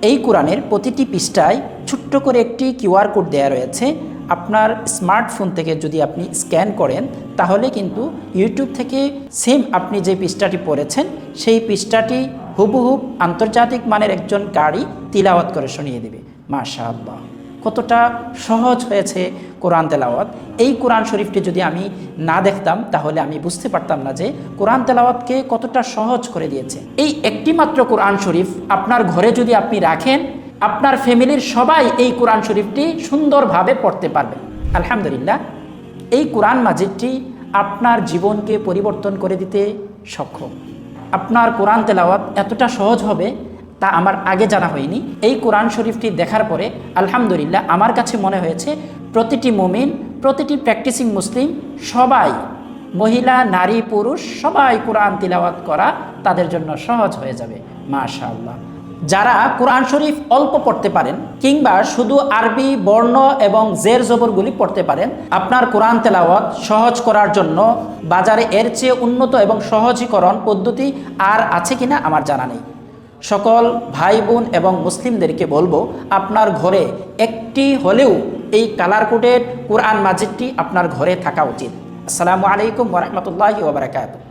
এই কোরআনের প্রতিটি পৃষ্ঠায় ছোট্ট করে একটি কিউআর কোড দেওয়া রয়েছে। আপনার স্মার্টফোন থেকে যদি আপনি স্ক্যান করেন তাহলে কিন্তু ইউটিউব থেকে সেম আপনি যে পৃষ্ঠাটি পড়েছেন সেই পৃষ্ঠাটি হুবহু আন্তর্জাতিক মানের একজন কারি তিলাওয়াত করে শুনিয়ে দেবে। মাশাআল্লাহ, কতটা সহজ হয়েছে কোরআন তেলাওয়াত। এই কোরআন শরীফটি যদি আমি না দেখতাম তাহলে আমি বুঝতে পারতাম না যে কোরআন তেলাওয়াতকে কতটা সহজ করে দিয়েছে। এই একটি মাত্র কোরআন শরীফ আপনার ঘরে যদি আপনি রাখেন, আপনার ফ্যামিলির সবাই এই কোরআন শরীফটি সুন্দরভাবে পড়তে পারবে। আলহামদুলিল্লাহ, এই কোরআন মাজিদটি আপনার জীবনকে পরিবর্তন করে দিতে সক্ষম। আপনার কোরআন তেলাওয়াত এতটা সহজ হবে তা আমার আগে জানা হয়নি। এই কোরআন শরীফটি দেখার পরে আলহামদুলিল্লাহ আমার কাছে মনে হয়েছে প্রতিটি মুমিন, প্রতিটি প্র্যাকটিসিং মুসলিম সবাই, মহিলা, নারী, পুরুষ সবাই কোরআন তিলাওয়াত করা তাদের জন্য সহজ হয়ে যাবে। মাশাআল্লাহ। যারা কোরআন শরীফ অল্প পড়তে পারেন কিংবা শুধু আরবি বর্ণ এবং জের জবরগুলি পড়তে পারেন, আপনার কোরআন তেলাওয়াত সহজ করার জন্য বাজারে এর চেয়ে উন্নত এবং সহজীকরণ পদ্ধতি আর আছে কিনা আমার জানা নেই। সকল ভাই বোন এবং মুসলিমদেরকে বলবো, আপনার ঘরে একটি হলেও এই কালার কোডেড কোরআন মাজিদটি আপনার ঘরে থাকা উচিত। আসসালামু আলাইকুম ওয়া রাহমাতুল্লাহি ওয়া বারাকাতুহু।